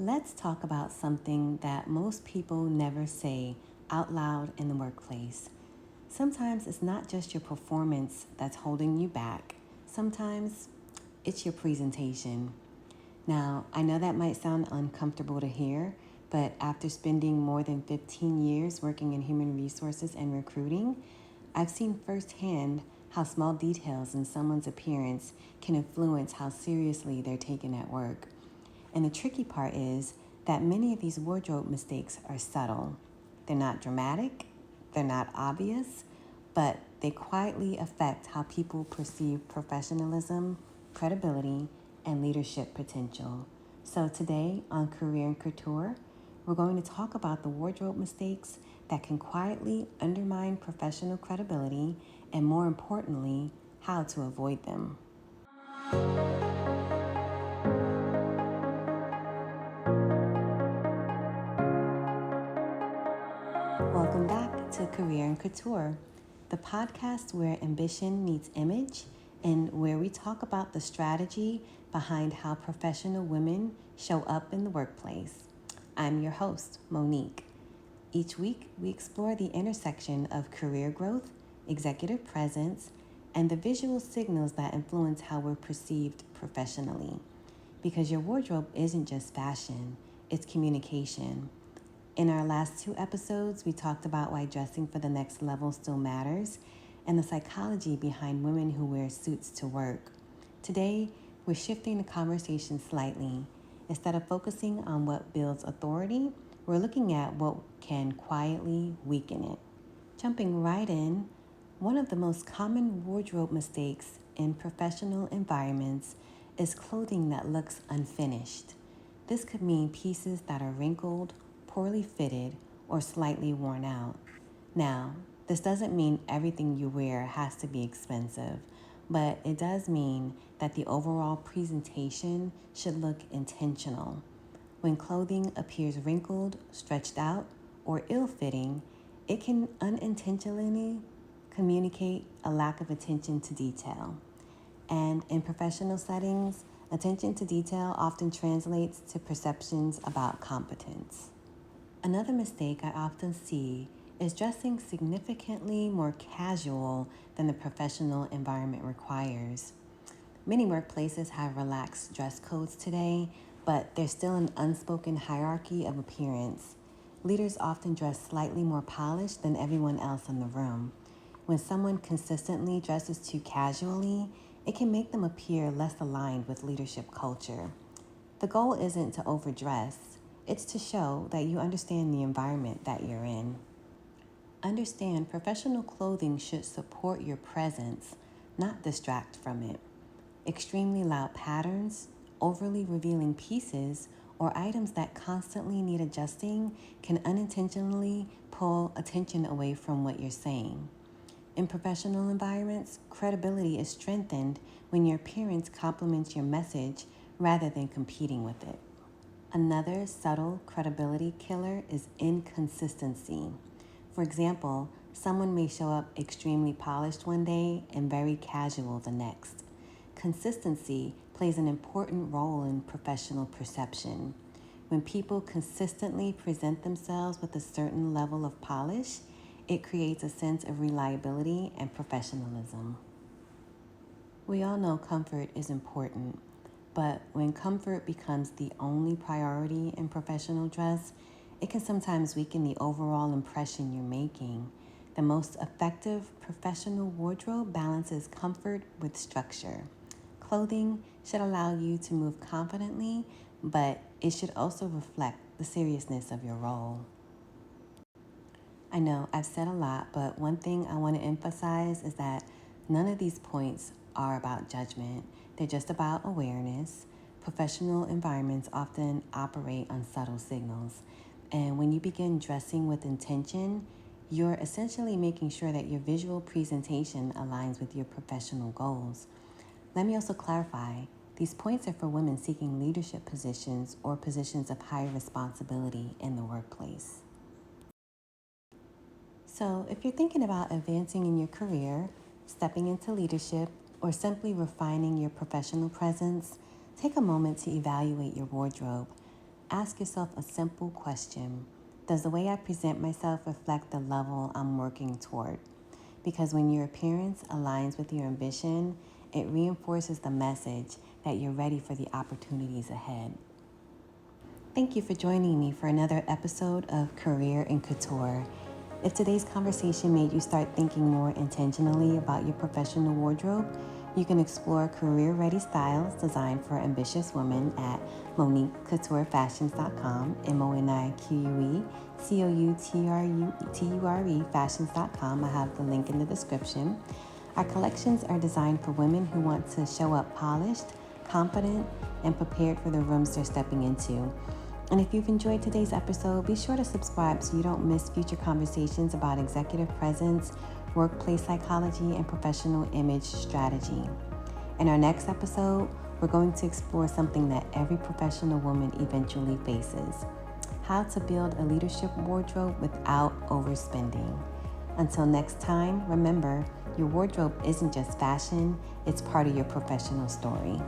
Let's talk about something that most people never say out loud in the workplace. Sometimes it's not just your performance that's holding you back, sometimes it's your presentation. Now, I know that might sound uncomfortable to hear, but after spending more than 15 years working in human resources and recruiting, I've seen firsthand how small details in someone's appearance can influence how seriously they're taken at work. And the tricky part is that many of these wardrobe mistakes are subtle. They're not dramatic, they're not obvious, but they quietly affect how people perceive professionalism, credibility, and leadership potential. So today on Career and Couture, we're going to talk about the wardrobe mistakes that can quietly undermine professional credibility and, more importantly, how to avoid them. Welcome back to Career and Couture, the podcast where ambition meets image and where we talk about the strategy behind how professional women show up in the workplace. I'm your host, Monique. Each week, we explore the intersection of career growth, executive presence, and the visual signals that influence how we're perceived professionally. Because your wardrobe isn't just fashion, it's communication. In our last two episodes, we talked about why dressing for the next level still matters and the psychology behind women who wear suits to work. Today, we're shifting the conversation slightly. Instead of focusing on what builds authority, we're looking at what can quietly weaken it. Jumping right in, one of the most common wardrobe mistakes in professional environments is clothing that looks unfinished. This could mean pieces that are wrinkled, poorly fitted, or slightly worn out. Now, this doesn't mean everything you wear has to be expensive, but it does mean that the overall presentation should look intentional. When clothing appears wrinkled, stretched out, or ill-fitting, it can unintentionally communicate a lack of attention to detail. And in professional settings, attention to detail often translates to perceptions about competence. Another mistake I often see is dressing significantly more casual than the professional environment requires. Many workplaces have relaxed dress codes today, but there's still an unspoken hierarchy of appearance. Leaders often dress slightly more polished than everyone else in the room. When someone consistently dresses too casually, it can make them appear less aligned with leadership culture. The goal isn't to overdress, it's to show that you understand the environment that you're in. Understand professional clothing should support your presence, not distract from it. Extremely loud patterns, overly revealing pieces, or items that constantly need adjusting can unintentionally pull attention away from what you're saying. In professional environments, credibility is strengthened when your appearance complements your message rather than competing with it. Another subtle credibility killer is inconsistency. For example, someone may show up extremely polished one day and very casual the next. Consistency plays an important role in professional perception. When people consistently present themselves with a certain level of polish, it creates a sense of reliability and professionalism. We all know comfort is important, but when comfort becomes the only priority in professional dress, it can sometimes weaken the overall impression you're making. The most effective professional wardrobe balances comfort with structure. Clothing should allow you to move confidently, but it should also reflect the seriousness of your role. I know I've said a lot, but one thing I want to emphasize is that none of these points are about judgment. They're just about awareness. Professional environments often operate on subtle signals. And when you begin dressing with intention, you're essentially making sure that your visual presentation aligns with your professional goals. Let me also clarify, these points are for women seeking leadership positions or positions of high responsibility in the workplace. So, if you're thinking about advancing in your career, stepping into leadership, or simply refining your professional presence, take a moment to evaluate your wardrobe. Ask yourself a simple question. Does the way I present myself reflect the level I'm working toward? Because when your appearance aligns with your ambition, it reinforces the message that you're ready for the opportunities ahead. Thank you for joining me for another episode of Career and Couture. If today's conversation made you start thinking more intentionally about your professional wardrobe, you can explore career-ready styles designed for ambitious women at MoniqueCoutureFashions.com, MoniqueCouture Fashions.com. I have the link in the description. Our collections are designed for women who want to show up polished, confident, and prepared for the rooms they're stepping into. And if you've enjoyed today's episode, be sure to subscribe so you don't miss future conversations about executive presence, workplace psychology, and professional image strategy. In our next episode, we're going to explore something that every professional woman eventually faces: how to build a leadership wardrobe without overspending. Until next time, remember, your wardrobe isn't just fashion, it's part of your professional story.